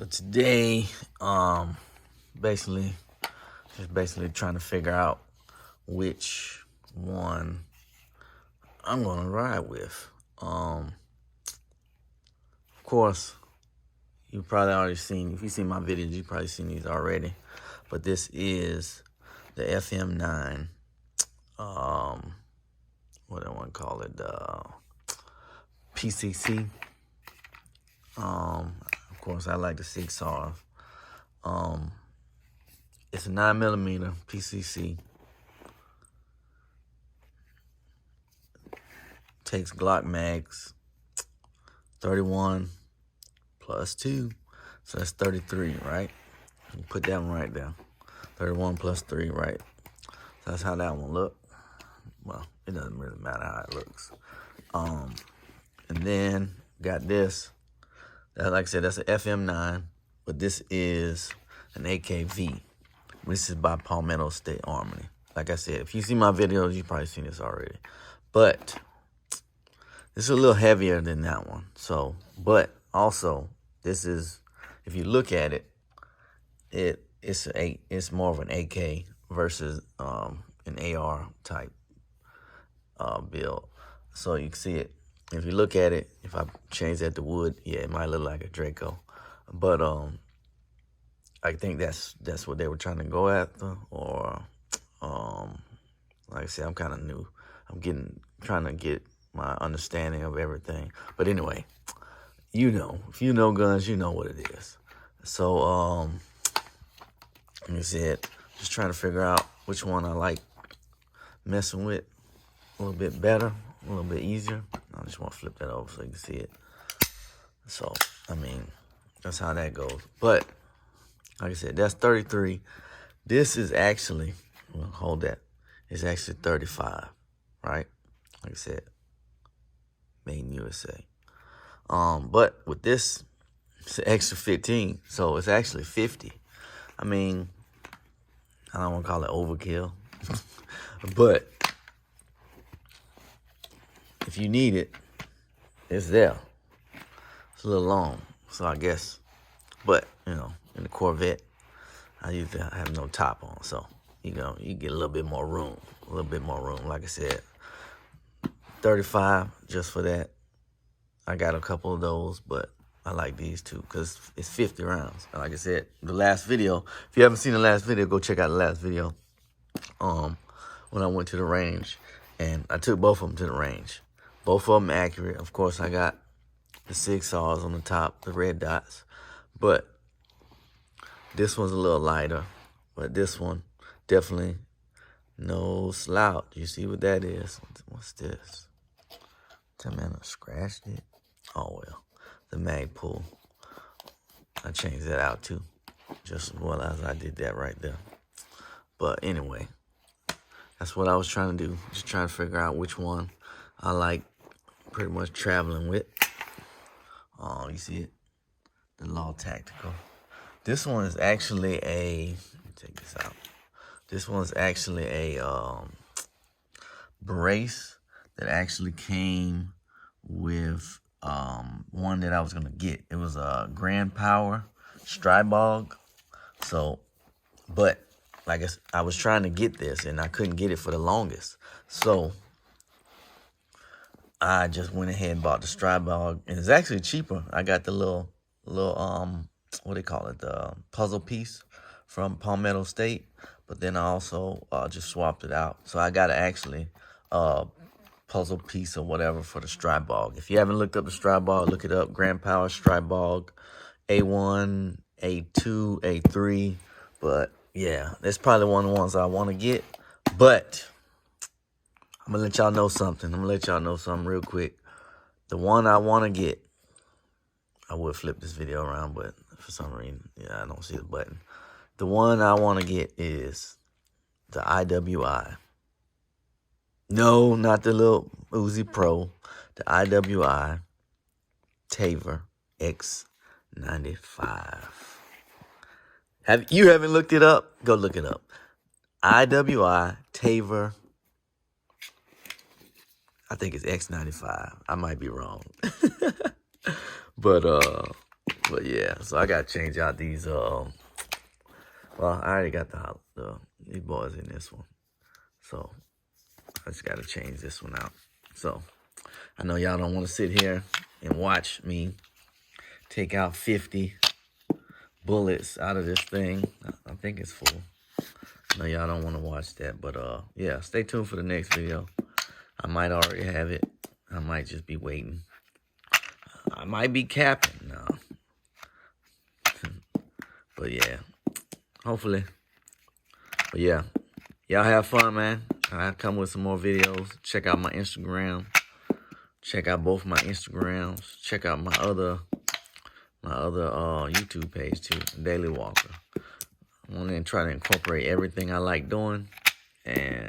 So today, basically trying to figure out which one I'm gonna ride with. Of course, you probably already seen. If you seen my videos, you probably seen these already. But this is the FM9. What I want to call it, PCC. Of course, I like the 6R. It's a 9mm PCC. Takes Glock mags, 31 plus 2, so that's 33, right? You put that one right there. 31 plus 3, right? So that's how that one look. Well, it doesn't really matter how it looks. And then got this. That, like I said, that's an FM9, but this is an AKV. This is by Palmetto State Armory. Like I said, if you see my videos, you've probably seen this already. But this is a little heavier than that one. So, but also, this is, if you look at it, it's more of an AK versus an AR type build. So you can see it. If you look at it, if I change that to wood, yeah, it might look like a Draco. But I think that's what they were trying to go after. Or like I said, I'm kind of new. Trying to get my understanding of everything. But anyway, if you know guns, you know what it is. So like I said, just trying to figure out which one I like messing with a little bit better, a little bit easier. I just want to flip that over so you can see it. So, I mean, that's how that goes. But, like I said, that's 33. This is actually, well, hold that. It's actually 35, right? Like I said, made in USA. But with this, it's an extra 15. So it's actually 50. I mean, I don't want to call it overkill. But if you need it, it's there. It's a little long, so I guess. But, in the Corvette, I usually have no top on. So, you get a little bit more room. Like I said, 35 just for that. I got a couple of those, but I like these two because it's 50 rounds. And like I said, the last video, if you haven't seen the last video, go check out the last video. When I went to the range, and I took both of them to the range. Both of them accurate. Of course, I got the 6Rs on the top, the red dots. But this one's a little lighter. But this one, definitely no slouch. You see what that is? What's this? Tell me I scratched it. Oh, well. The mag pull. I changed that out, too. Just as well as I did that right there. But anyway, that's what I was trying to do. Just trying to figure out which one I like pretty much traveling with. Oh, you see it? The Law Tactical. This one is actually let me take this out. This one's actually a brace that actually came with one that I was gonna get. It was a Grand Power Strybog. So, but like I was trying to get this and I couldn't get it for the longest. So I just went ahead and bought the Strybog, and it's actually cheaper. I got the little what they call it, the puzzle piece from Palmetto State, but then I also just swapped it out. So I got actually puzzle piece or whatever for the Strybog. If you haven't looked up the Strybog, look it up. Grand Power Strybog, A1, A2, A3. But yeah, that's probably one of the ones I want to get. But I'm going to let y'all know something. Real quick. The one I want to get, I would flip this video around, but for some reason, I don't see the button. The one I want to get is the IWI. No, not the little Uzi Pro. The IWI Taver X95. You haven't looked it up? Go look it up. IWI Taver. I think it's X95. I might be wrong. But But yeah, so I gotta change out these. Well, I already got these boys in this one, so I just gotta change this one out. So I know y'all don't want to sit here and watch me take out 50 bullets out of this thing. I think it's full. I know y'all don't want to watch that, but yeah, stay tuned for the next video. I might already have it. I might just be waiting. I might be capping now. But yeah, hopefully. But yeah, y'all have fun, man. I'll come with some more videos. Check out my Instagram. Check out both my Instagrams. Check out my other YouTube page too, Daily Walker. I want to try to incorporate everything I like doing, and